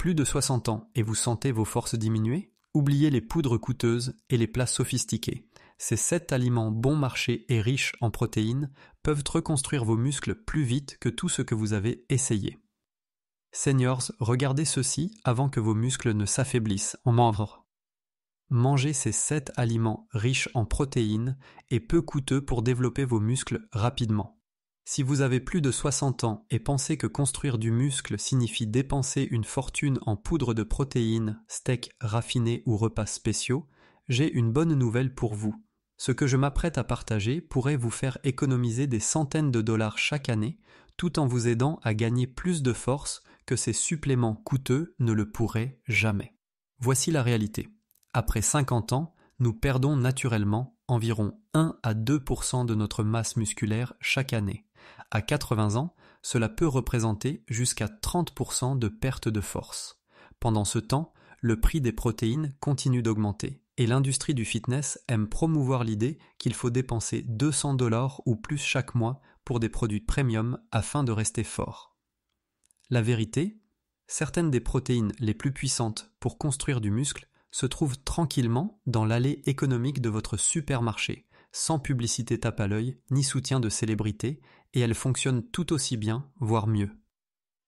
plus de 60 ans et vous sentez vos forces diminuer? Oubliez les poudres coûteuses et les plats sophistiqués. Ces 7 aliments bon marché et riches en protéines peuvent reconstruire vos muscles plus vite que tout ce que vous avez essayé. Seniors, regardez ceci avant que vos muscles ne s'affaiblissent en membres. Mangez ces 7 aliments riches en protéines et peu coûteux pour développer vos muscles rapidement. Si vous avez plus de 60 ans et pensez que construire du muscle signifie dépenser une fortune en poudre de protéines, steaks raffinés ou repas spéciaux, j'ai une bonne nouvelle pour vous. Ce que je m'apprête à partager pourrait vous faire économiser des centaines de dollars chaque année, tout en vous aidant à gagner plus de force que ces suppléments coûteux ne le pourraient jamais. Voici la réalité. Après 50 ans, nous perdons naturellement environ 1 à 2% de notre masse musculaire chaque année. À 80 ans, cela peut représenter jusqu'à 30% de perte de force. Pendant ce temps, le prix des protéines continue d'augmenter et l'industrie du fitness aime promouvoir l'idée qu'il faut dépenser 200 $ ou plus chaque mois pour des produits premium afin de rester fort. La vérité, certaines des protéines les plus puissantes pour construire du muscle se trouvent tranquillement dans l'allée économique de votre supermarché, sans publicité tape à l'œil ni soutien de célébrité, et elles fonctionnent tout aussi bien, voire mieux.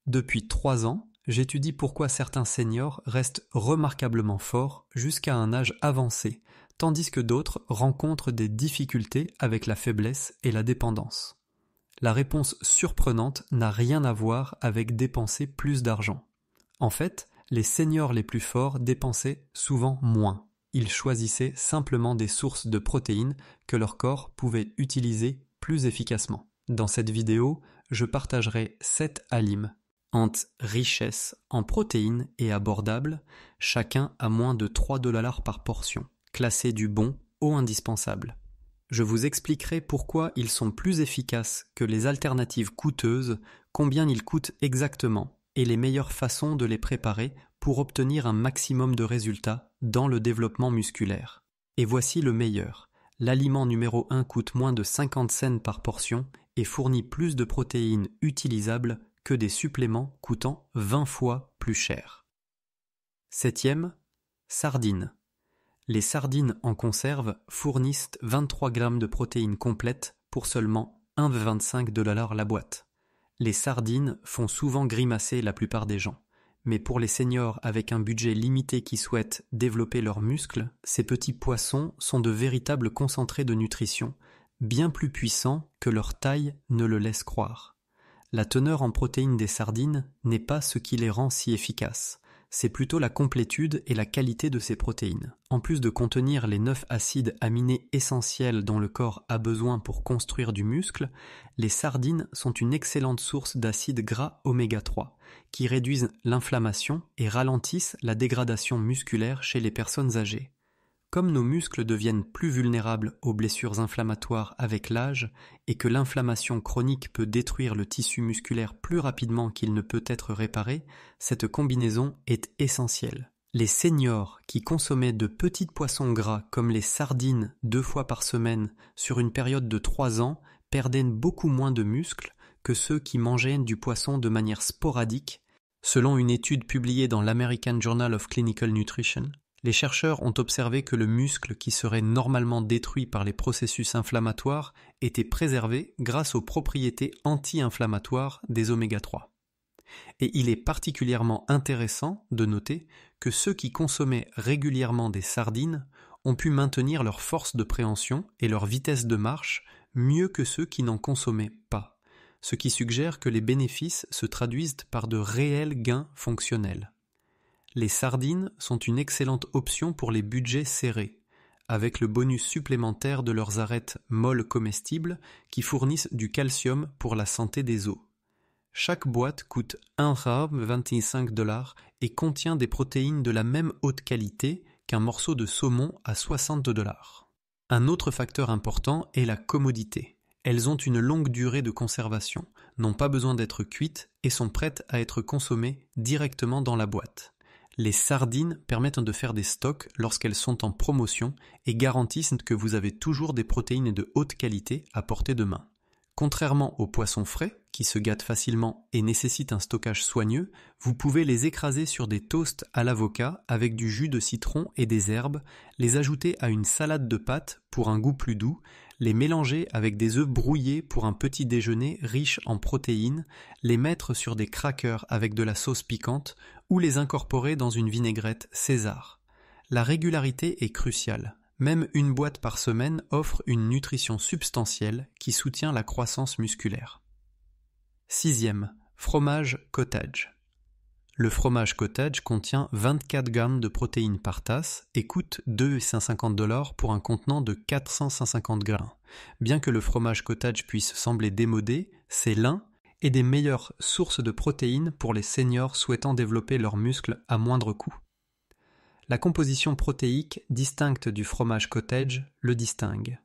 Depuis 3 ans, j'étudie pourquoi certains seniors restent remarquablement forts jusqu'à un âge avancé, tandis que d'autres rencontrent des difficultés avec la faiblesse et la dépendance. La réponse surprenante n'a rien à voir avec dépenser plus d'argent. En fait, les seniors les plus forts dépensaient souvent moins. Ils choisissaient simplement des sources de protéines que leur corps pouvait utiliser plus efficacement. Dans cette vidéo, je partagerai 7 aliments en richesse en protéines et abordables, chacun à moins de 3 $ par portion, classés du bon au indispensable. Je vous expliquerai pourquoi ils sont plus efficaces que les alternatives coûteuses, combien ils coûtent exactement et les meilleures façons de les préparer pour obtenir un maximum de résultats dans le développement musculaire. Et voici le meilleur. L'aliment numéro 1 coûte moins de 50 cents par portion et fournit plus de protéines utilisables que des suppléments coûtant 20 fois plus cher. 7e, sardines. Les sardines en conserve fournissent 23 grammes de protéines complètes pour seulement 1,25 $ la boîte. Les sardines font souvent grimacer la plupart des gens, mais pour les seniors avec un budget limité qui souhaitent développer leurs muscles, ces petits poissons sont de véritables concentrés de nutrition, bien plus puissants que leur taille ne le laisse croire. La teneur en protéines des sardines n'est pas ce qui les rend si efficaces. C'est plutôt la complétude et la qualité de ces protéines. En plus de contenir les 9 acides aminés essentiels dont le corps a besoin pour construire du muscle, les sardines sont une excellente source d'acides gras oméga 3, qui réduisent l'inflammation et ralentissent la dégradation musculaire chez les personnes âgées. Comme nos muscles deviennent plus vulnérables aux blessures inflammatoires avec l'âge et que l'inflammation chronique peut détruire le tissu musculaire plus rapidement qu'il ne peut être réparé, cette combinaison est essentielle. Les seniors qui consommaient de petits poissons gras comme les sardines 2 fois par semaine sur une période de 3 ans perdaient beaucoup moins de muscles que ceux qui mangeaient du poisson de manière sporadique, selon une étude publiée dans l'American Journal of Clinical Nutrition. Les chercheurs ont observé que le muscle qui serait normalement détruit par les processus inflammatoires était préservé grâce aux propriétés anti-inflammatoires des oméga 3. Et il est particulièrement intéressant de noter que ceux qui consommaient régulièrement des sardines ont pu maintenir leur force de préhension et leur vitesse de marche mieux que ceux qui n'en consommaient pas, ce qui suggère que les bénéfices se traduisent par de réels gains fonctionnels. Les sardines sont une excellente option pour les budgets serrés, avec le bonus supplémentaire de leurs arêtes molles comestibles qui fournissent du calcium pour la santé des os. Chaque boîte coûte 1,25 $ et contient des protéines de la même haute qualité qu'un morceau de saumon à 60 $. Un autre facteur important est la commodité. Elles ont une longue durée de conservation, n'ont pas besoin d'être cuites et sont prêtes à être consommées directement dans la boîte. Les sardines permettent de faire des stocks lorsqu'elles sont en promotion et garantissent que vous avez toujours des protéines de haute qualité à portée de main. Contrairement aux poissons frais, qui se gâtent facilement et nécessitent un stockage soigneux, vous pouvez les écraser sur des toasts à l'avocat avec du jus de citron et des herbes, les ajouter à une salade de pâtes pour un goût plus doux, les mélanger avec des œufs brouillés pour un petit déjeuner riche en protéines, les mettre sur des crackers avec de la sauce piquante ou les incorporer dans une vinaigrette César. La régularité est cruciale. Même une boîte par semaine offre une nutrition substantielle qui soutient la croissance musculaire. 6e. Fromage cottage. Le fromage cottage contient 24 grammes de protéines par tasse et coûte 2,50 $ pour un contenant de 450 grains. Bien que le fromage cottage puisse sembler démodé, c'est l'un et des meilleures sources de protéines pour les seniors souhaitant développer leurs muscles à moindre coût. La composition protéique distincte du fromage cottage le distingue.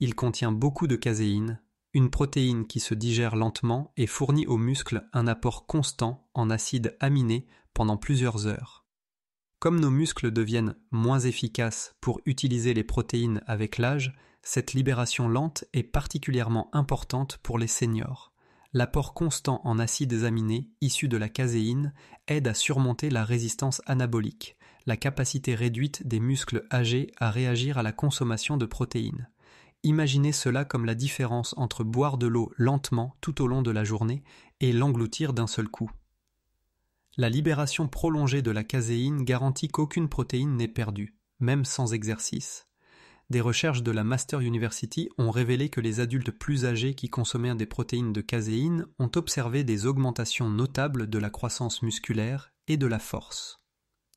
Il contient beaucoup de caséine, une protéine qui se digère lentement et fournit aux muscles un apport constant en acides aminés pendant plusieurs heures. Comme nos muscles deviennent moins efficaces pour utiliser les protéines avec l'âge, cette libération lente est particulièrement importante pour les seniors. L'apport constant en acides aminés issus de la caséine aide à surmonter la résistance anabolique, la capacité réduite des muscles âgés à réagir à la consommation de protéines. Imaginez cela comme la différence entre boire de l'eau lentement tout au long de la journée et l'engloutir d'un seul coup. La libération prolongée de la caséine garantit qu'aucune protéine n'est perdue, même sans exercice. Des recherches de la Master University ont révélé que les adultes plus âgés qui consommaient des protéines de caséine ont observé des augmentations notables de la croissance musculaire et de la force.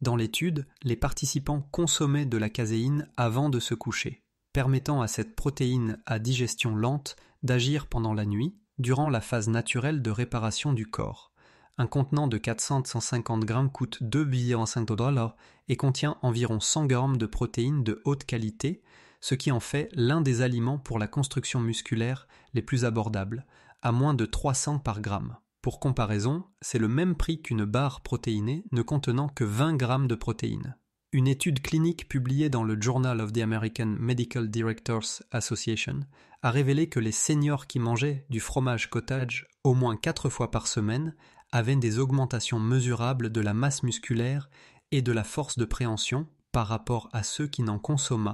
Dans l'étude, les participants consommaient de la caséine avant de se coucher, permettant à cette protéine à digestion lente d'agir pendant la nuit, durant la phase naturelle de réparation du corps. Un contenant de 450 grammes coûte 2,50 $ et contient environ 100 grammes de protéines de haute qualité, ce qui en fait l'un des aliments pour la construction musculaire les plus abordables, à moins de 300 par gramme. Pour comparaison, c'est le même prix qu'une barre protéinée ne contenant que 20 grammes de protéines. Une étude clinique publiée dans le Journal of the American Medical Directors Association a révélé que les seniors qui mangeaient du fromage cottage au moins 4 fois par semaine avaient des augmentations mesurables de la masse musculaire et de la force de préhension par rapport à ceux qui n'en consommaient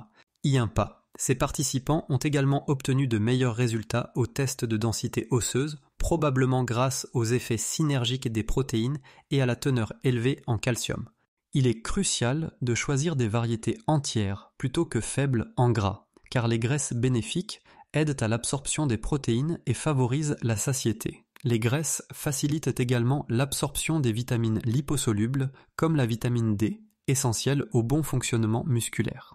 pas. Ces participants ont également obtenu de meilleurs résultats aux tests de densité osseuse, probablement grâce aux effets synergiques des protéines et à la teneur élevée en calcium. Il est crucial de choisir des variétés entières plutôt que faibles en gras, car les graisses bénéfiques aident à l'absorption des protéines et favorisent la satiété. Les graisses facilitent également l'absorption des vitamines liposolubles, comme la vitamine D, essentielle au bon fonctionnement musculaire.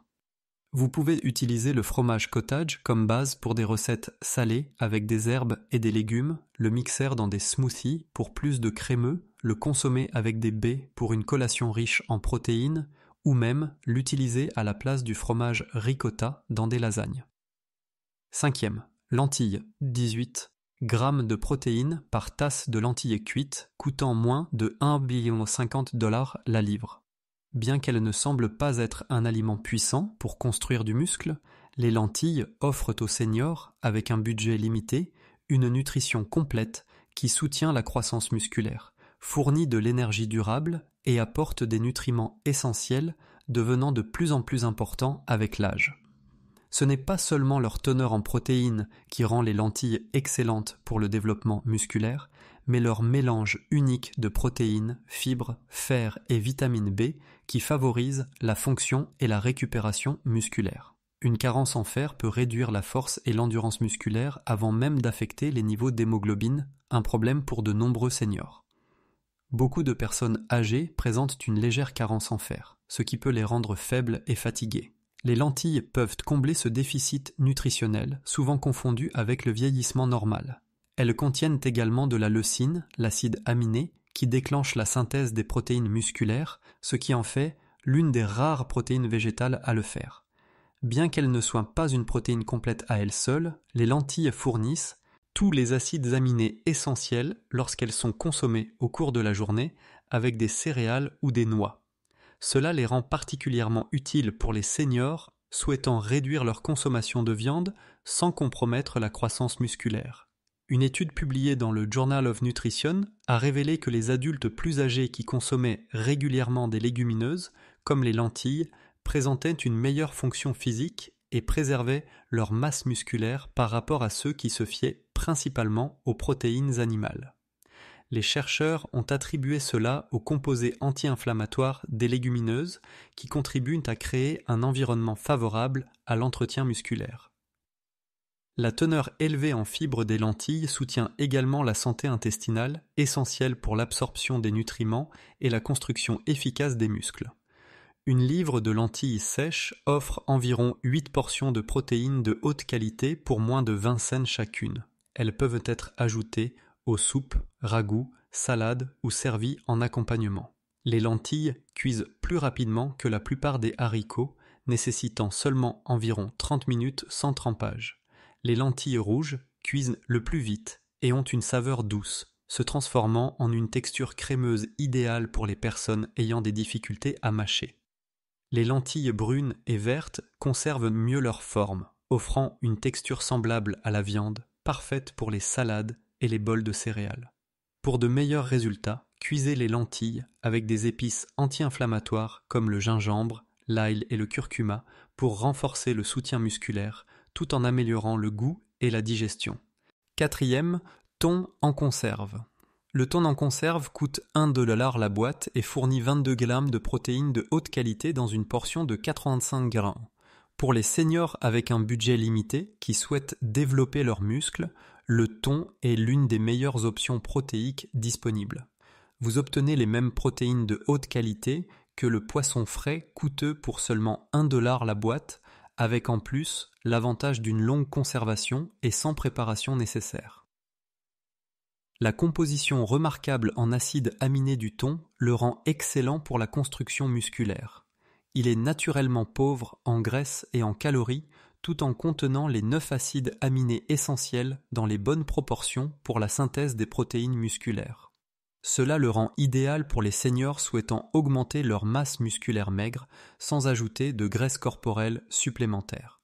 Vous pouvez utiliser le fromage cottage comme base pour des recettes salées avec des herbes et des légumes, le mixer dans des smoothies pour plus de crémeux, le consommer avec des baies pour une collation riche en protéines, ou même l'utiliser à la place du fromage ricotta dans des lasagnes. 5e. Lentilles, 18 grammes de protéines par tasse de lentilles cuites, coûtant moins de 1,50 $ la livre. Bien qu'elles ne semblent pas être un aliment puissant pour construire du muscle, les lentilles offrent aux seniors, avec un budget limité, une nutrition complète qui soutient la croissance musculaire, fournit de l'énergie durable et apporte des nutriments essentiels devenant de plus en plus importants avec l'âge. Ce n'est pas seulement leur teneur en protéines qui rend les lentilles excellentes pour le développement musculaire, mais leur mélange unique de protéines, fibres, fer et vitamine B qui favorise la fonction et la récupération musculaire. Une carence en fer peut réduire la force et l'endurance musculaire avant même d'affecter les niveaux d'hémoglobine, un problème pour de nombreux seniors. Beaucoup de personnes âgées présentent une légère carence en fer, ce qui peut les rendre faibles et fatiguées. Les lentilles peuvent combler ce déficit nutritionnel, souvent confondu avec le vieillissement normal. Elles contiennent également de la leucine, l'acide aminé, qui déclenche la synthèse des protéines musculaires, ce qui en fait l'une des rares protéines végétales à le faire. Bien qu'elles ne soient pas une protéine complète à elles seules, les lentilles fournissent tous les acides aminés essentiels lorsqu'elles sont consommées au cours de la journée avec des céréales ou des noix. Cela les rend particulièrement utiles pour les seniors souhaitant réduire leur consommation de viande sans compromettre la croissance musculaire. Une étude publiée dans le Journal of Nutrition a révélé que les adultes plus âgés qui consommaient régulièrement des légumineuses, comme les lentilles, présentaient une meilleure fonction physique et préservaient leur masse musculaire par rapport à ceux qui se fiaient principalement aux protéines animales. Les chercheurs ont attribué cela aux composés anti-inflammatoires des légumineuses qui contribuent à créer un environnement favorable à l'entretien musculaire. La teneur élevée en fibres des lentilles soutient également la santé intestinale, essentielle pour l'absorption des nutriments et la construction efficace des muscles. Une livre de lentilles sèches offre environ 8 portions de protéines de haute qualité pour moins de 20 cents chacune. Elles peuvent être ajoutées aux soupes, ragoûts, salades ou servies en accompagnement. Les lentilles cuisent plus rapidement que la plupart des haricots, nécessitant seulement environ 30 minutes sans trempage. Les lentilles rouges cuisent le plus vite et ont une saveur douce, se transformant en une texture crémeuse idéale pour les personnes ayant des difficultés à mâcher. Les lentilles brunes et vertes conservent mieux leur forme, offrant une texture semblable à la viande, parfaite pour les salades et les bols de céréales. Pour de meilleurs résultats, cuisez les lentilles avec des épices anti-inflammatoires comme le gingembre, l'ail et le curcuma pour renforcer le soutien musculaire, tout en améliorant le goût et la digestion. 4e, thon en conserve. Le thon en conserve coûte 1 $ la boîte et fournit 22 g de protéines de haute qualité dans une portion de 85 g. Pour les seniors avec un budget limité qui souhaitent développer leurs muscles, le thon est l'une des meilleures options protéiques disponibles. Vous obtenez les mêmes protéines de haute qualité que le poisson frais coûteux pour seulement 1 $ la boîte, avec en plus l'avantage d'une longue conservation et sans préparation nécessaire. La composition remarquable en acides aminés du thon le rend excellent pour la construction musculaire. Il est naturellement pauvre en graisses et en calories, tout en contenant les 9 acides aminés essentiels dans les bonnes proportions pour la synthèse des protéines musculaires. Cela le rend idéal pour les seniors souhaitant augmenter leur masse musculaire maigre sans ajouter de graisse corporelle supplémentaire.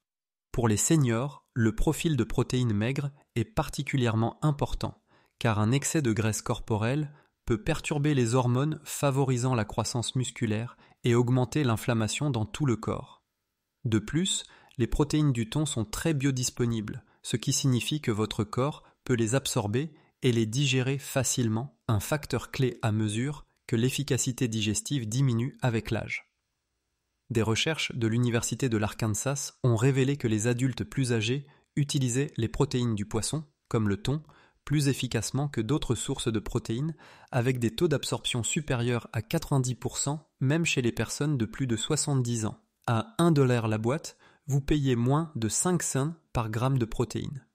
Pour les seniors, le profil de protéines maigres est particulièrement important, car un excès de graisse corporelle peut perturber les hormones favorisant la croissance musculaire et augmenter l'inflammation dans tout le corps. De plus, les protéines du thon sont très biodisponibles, ce qui signifie que votre corps peut les absorber et les digérer facilement, un facteur clé à mesure que l'efficacité digestive diminue avec l'âge. Des recherches de l'Université de l'Arkansas ont révélé que les adultes plus âgés utilisaient les protéines du poisson, comme le thon, plus efficacement que d'autres sources de protéines, avec des taux d'absorption supérieurs à 90%, même chez les personnes de plus de 70 ans. À 1 $ la boîte, vous payez moins de 5 cents par gramme de protéines.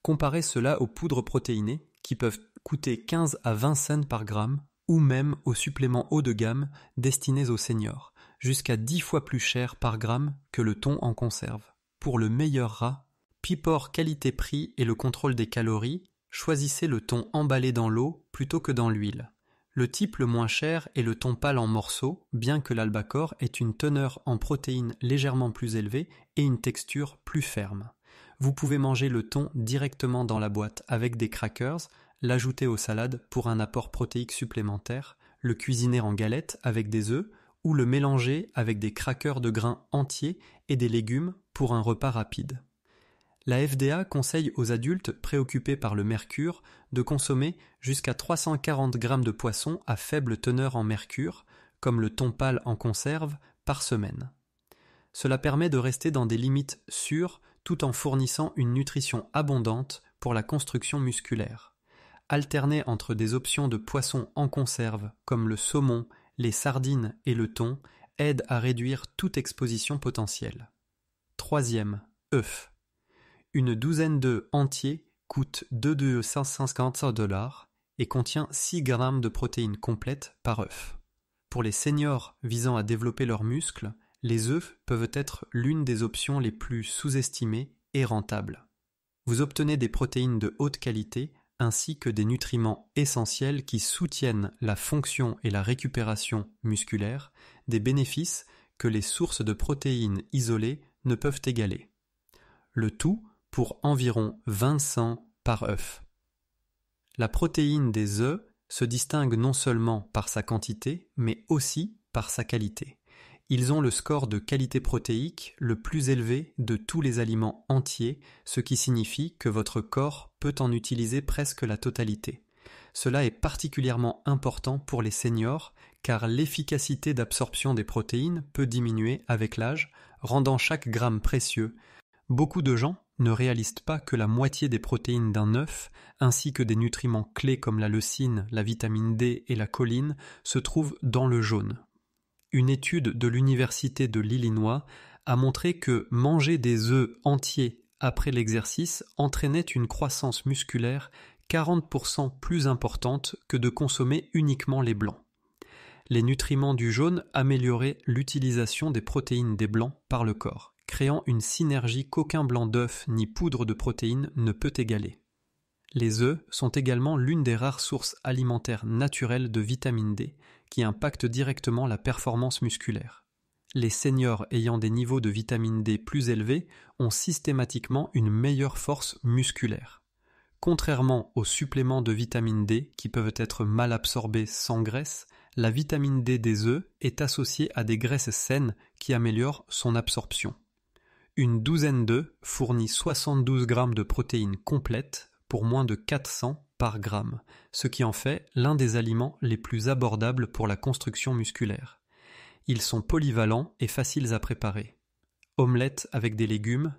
Comparez cela aux poudres protéinées, qui peuvent coûter 15 à 20 cents par gramme, ou même aux suppléments haut de gamme destinés aux seniors, jusqu'à 10 fois plus cher par gramme que le thon en conserve. Pour le meilleur rat, Pipor qualité-prix et le contrôle des calories, choisissez le thon emballé dans l'eau plutôt que dans l'huile. Le type le moins cher est le thon pâle en morceaux, bien que l'albacore ait une teneur en protéines légèrement plus élevée et une texture plus ferme. Vous pouvez manger le thon directement dans la boîte avec des crackers, l'ajouter aux salades pour un apport protéique supplémentaire, le cuisiner en galette avec des œufs ou le mélanger avec des crackers de grains entiers et des légumes pour un repas rapide. La FDA conseille aux adultes préoccupés par le mercure de consommer jusqu'à 340 g de poisson à faible teneur en mercure, comme le thon pâle en conserve, par semaine. Cela permet de rester dans des limites sûres tout en fournissant une nutrition abondante pour la construction musculaire. Alterner entre des options de poissons en conserve comme le saumon, les sardines et le thon aide à réduire toute exposition potentielle. 3e, œufs. Une douzaine d'œufs entiers coûte 250 $ et contient 6 g de protéines complètes par œuf. Pour les seniors visant à développer leurs muscles, les œufs peuvent être l'une des options les plus sous-estimées et rentables. Vous obtenez des protéines de haute qualité ainsi que des nutriments essentiels qui soutiennent la fonction et la récupération musculaire, des bénéfices que les sources de protéines isolées ne peuvent égaler. Le tout pour environ 20 cents par œuf. La protéine des œufs se distingue non seulement par sa quantité, mais aussi par sa qualité. Ils ont le score de qualité protéique le plus élevé de tous les aliments entiers, ce qui signifie que votre corps peut en utiliser presque la totalité. Cela est particulièrement important pour les seniors, car l'efficacité d'absorption des protéines peut diminuer avec l'âge, rendant chaque gramme précieux. Beaucoup de gens ne réalisent pas que la moitié des protéines d'un œuf, ainsi que des nutriments clés comme la leucine, la vitamine D et la choline, se trouvent dans le jaune. Une étude de l'Université de l'Illinois a montré que manger des œufs entiers après l'exercice entraînait une croissance musculaire 40% plus importante que de consommer uniquement les blancs. Les nutriments du jaune amélioraient l'utilisation des protéines des blancs par le corps, créant une synergie qu'aucun blanc d'œuf ni poudre de protéines ne peut égaler. Les œufs sont également l'une des rares sources alimentaires naturelles de vitamine D qui impactent directement la performance musculaire. Les seniors ayant des niveaux de vitamine D plus élevés ont systématiquement une meilleure force musculaire. Contrairement aux suppléments de vitamine D qui peuvent être mal absorbés sans graisse, la vitamine D des œufs est associée à des graisses saines qui améliorent son absorption. Une douzaine d'œufs fournit 72 grammes de protéines complètes pour moins de 400 par gramme, ce qui en fait l'un des aliments les plus abordables pour la construction musculaire. Ils sont polyvalents et faciles à préparer. Omelette avec des légumes,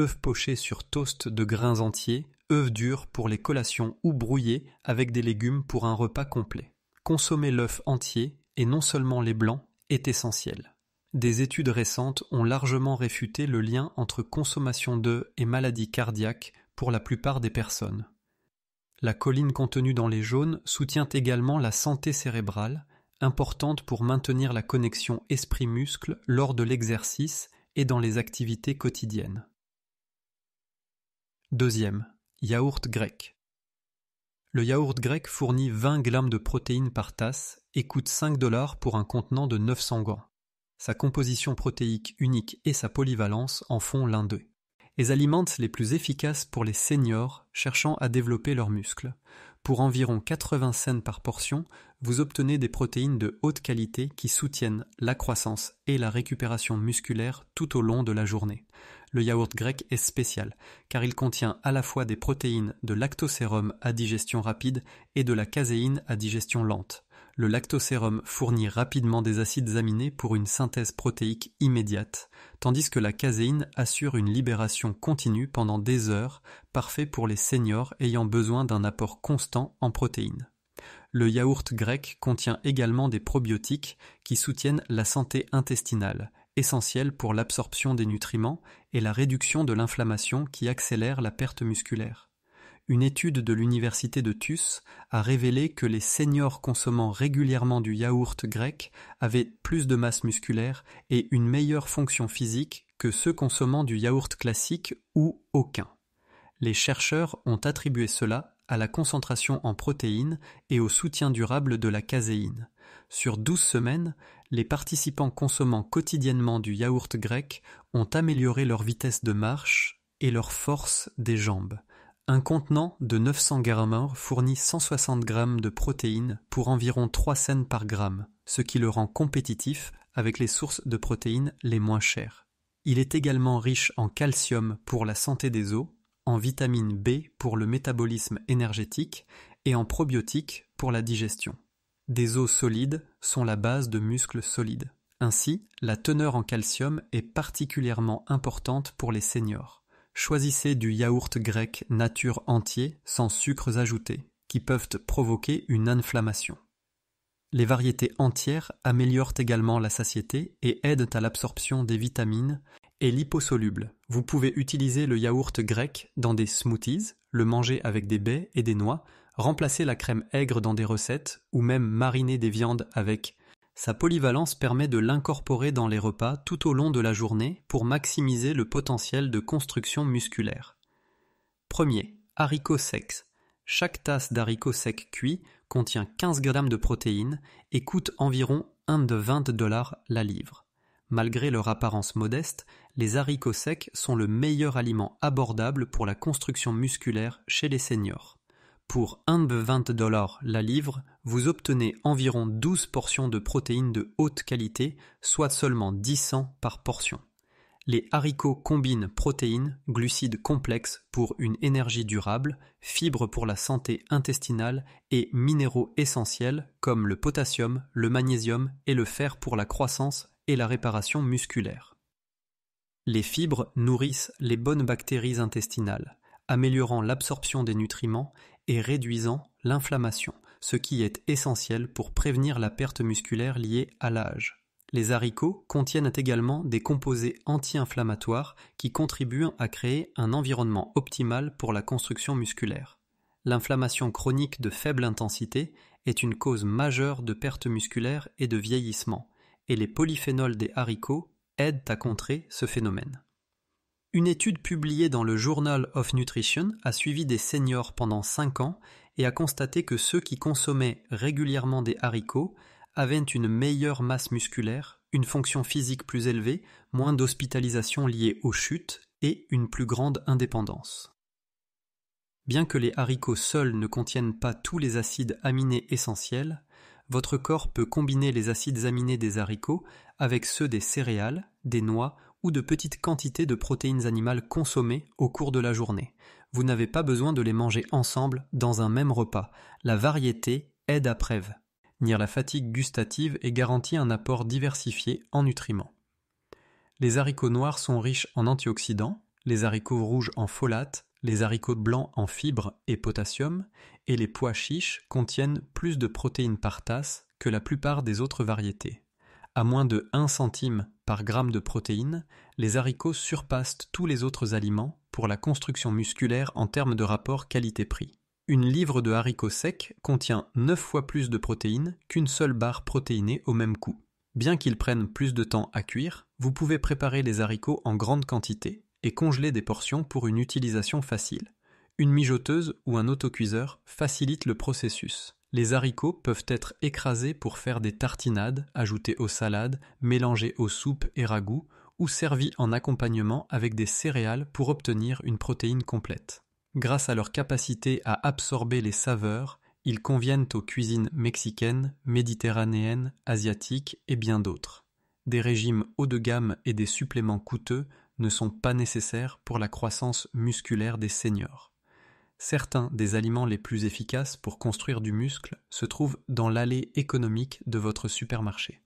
œufs pochés sur toast de grains entiers, œufs durs pour les collations ou brouillés avec des légumes pour un repas complet. Consommer l'œuf entier, et non seulement les blancs, est essentiel. Des études récentes ont largement réfuté le lien entre consommation d'œufs et maladies cardiaques pour la plupart des personnes. La choline contenue dans les jaunes soutient également la santé cérébrale, importante pour maintenir la connexion esprit-muscle lors de l'exercice et dans les activités quotidiennes. Deuxième, yaourt grec. Le yaourt grec fournit 20 grammes de protéines par tasse et coûte 5 $ pour un contenant de 900 grammes. Sa composition protéique unique et sa polyvalence en font l'un d'eux. Les aliments les plus efficaces pour les seniors cherchant à développer leurs muscles. Pour environ 80 cents par portion, vous obtenez des protéines de haute qualité qui soutiennent la croissance et la récupération musculaire tout au long de la journée. Le yaourt grec est spécial, car il contient à la fois des protéines de lactosérum à digestion rapide et de la caséine à digestion lente. Le lactosérum fournit rapidement des acides aminés pour une synthèse protéique immédiate, tandis que la caséine assure une libération continue pendant des heures, parfait pour les seniors ayant besoin d'un apport constant en protéines. Le yaourt grec contient également des probiotiques qui soutiennent la santé intestinale, essentielle pour l'absorption des nutriments et la réduction de l'inflammation qui accélère la perte musculaire. Une étude de l'université de Tus a révélé que les seniors consommant régulièrement du yaourt grec avaient plus de masse musculaire et une meilleure fonction physique que ceux consommant du yaourt classique ou aucun. Les chercheurs ont attribué cela à la concentration en protéines et au soutien durable de la caséine. Sur 12 semaines, les participants consommant quotidiennement du yaourt grec ont amélioré leur vitesse de marche et leur force des jambes. Un contenant de 900 grammes fournit 160 grammes de protéines pour environ 3 cents par gramme, ce qui le rend compétitif avec les sources de protéines les moins chères. Il est également riche en calcium pour la santé des os, en vitamine B pour le métabolisme énergétique et en probiotiques pour la digestion. Des os solides sont la base de muscles solides. Ainsi, la teneur en calcium est particulièrement importante pour les seniors. Choisissez du yaourt grec nature entier sans sucres ajoutés, qui peuvent provoquer une inflammation. Les variétés entières améliorent également la satiété et aident à l'absorption des vitamines et liposolubles. Vous pouvez utiliser le yaourt grec dans des smoothies, le manger avec des baies et des noix, remplacer la crème aigre dans des recettes ou même mariner des viandes avec. Sa polyvalence permet de l'incorporer dans les repas tout au long de la journée pour maximiser le potentiel de construction musculaire. Premier, haricots secs. Chaque tasse d'haricots secs cuits contient 15 grammes de protéines et coûte environ 20 $ la livre. Malgré leur apparence modeste, les haricots secs sont le meilleur aliment abordable pour la construction musculaire chez les seniors. Pour 1,20 $ la livre, vous obtenez environ 12 portions de protéines de haute qualité, soit seulement 10 cents par portion. Les haricots combinent protéines, glucides complexes pour une énergie durable, fibres pour la santé intestinale et minéraux essentiels comme le potassium, le magnésium et le fer pour la croissance et la réparation musculaire. Les fibres nourrissent les bonnes bactéries intestinales, améliorant l'absorption des nutriments et réduisant l'inflammation, ce qui est essentiel pour prévenir la perte musculaire liée à l'âge. Les haricots contiennent également des composés anti-inflammatoires qui contribuent à créer un environnement optimal pour la construction musculaire. L'inflammation chronique de faible intensité est une cause majeure de perte musculaire et de vieillissement, et les polyphénols des haricots aident à contrer ce phénomène. Une étude publiée dans le Journal of Nutrition a suivi des seniors pendant 5 ans et a constaté que ceux qui consommaient régulièrement des haricots avaient une meilleure masse musculaire, une fonction physique plus élevée, moins d'hospitalisation liée aux chutes et une plus grande indépendance. Bien que les haricots seuls ne contiennent pas tous les acides aminés essentiels, votre corps peut combiner les acides aminés des haricots avec ceux des céréales, des noix ou de petites quantités de protéines animales consommées au cours de la journée. Vous n'avez pas besoin de les manger ensemble dans un même repas. La variété aide à prévenir la fatigue gustative et garantit un apport diversifié en nutriments. Les haricots noirs sont riches en antioxydants, les haricots rouges en folates, les haricots blancs en fibres et potassium, et les pois chiches contiennent plus de protéines par tasse que la plupart des autres variétés. À moins de 1 centime par gramme de protéines, les haricots surpassent tous les autres aliments pour la construction musculaire en termes de rapport qualité-prix. Une livre de haricots secs contient 9 fois plus de protéines qu'une seule barre protéinée au même coût. Bien qu'ils prennent plus de temps à cuire, vous pouvez préparer les haricots en grande quantité et congeler des portions pour une utilisation facile. Une mijoteuse ou un autocuiseur facilite le processus. Les haricots peuvent être écrasés pour faire des tartinades, ajoutés aux salades, mélangés aux soupes et ragoûts ou servis en accompagnement avec des céréales pour obtenir une protéine complète. Grâce à leur capacité à absorber les saveurs, ils conviennent aux cuisines mexicaines, méditerranéennes, asiatiques et bien d'autres. Des régimes haut de gamme et des suppléments coûteux ne sont pas nécessaires pour la croissance musculaire des seniors. Certains des aliments les plus efficaces pour construire du muscle se trouvent dans l'allée économique de votre supermarché.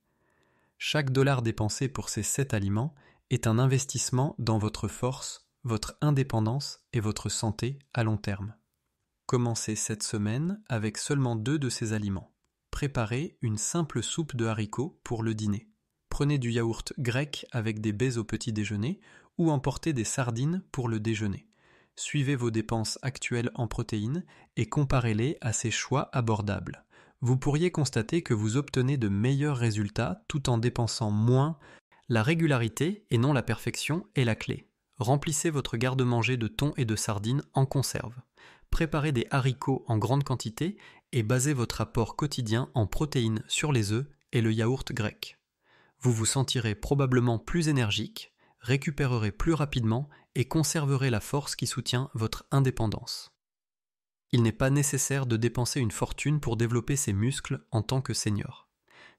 Chaque dollar dépensé pour ces 7 aliments est un investissement dans votre force, votre indépendance et votre santé à long terme. Commencez cette semaine avec seulement 2 de ces aliments. Préparez une simple soupe de haricots pour le dîner. Prenez du yaourt grec avec des baies au petit déjeuner ou emportez des sardines pour le déjeuner. Suivez vos dépenses actuelles en protéines et comparez-les à ces choix abordables. Vous pourriez constater que vous obtenez de meilleurs résultats tout en dépensant moins. La régularité et non la perfection est la clé. Remplissez votre garde-manger de thon et de sardines en conserve. Préparez des haricots en grande quantité et basez votre apport quotidien en protéines sur les œufs et le yaourt grec. Vous vous sentirez probablement plus énergique, récupérerez plus rapidement et conserverez la force qui soutient votre indépendance. Il n'est pas nécessaire de dépenser une fortune pour développer ses muscles en tant que senior.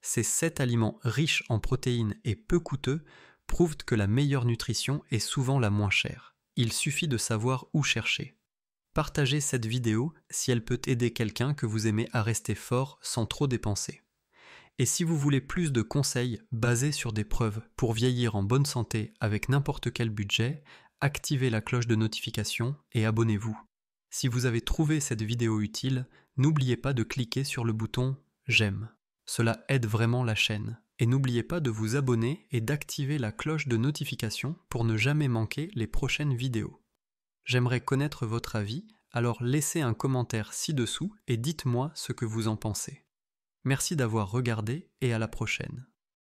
Ces 7 aliments riches en protéines et peu coûteux prouvent que la meilleure nutrition est souvent la moins chère. Il suffit de savoir où chercher. Partagez cette vidéo si elle peut aider quelqu'un que vous aimez à rester fort sans trop dépenser. Et si vous voulez plus de conseils basés sur des preuves pour vieillir en bonne santé avec n'importe quel budget, activez la cloche de notification et abonnez-vous. Si vous avez trouvé cette vidéo utile, n'oubliez pas de cliquer sur le bouton « J'aime ». Cela aide vraiment la chaîne. Et n'oubliez pas de vous abonner et d'activer la cloche de notification pour ne jamais manquer les prochaines vidéos. J'aimerais connaître votre avis, alors laissez un commentaire ci-dessous et dites-moi ce que vous en pensez. Merci d'avoir regardé et à la prochaine.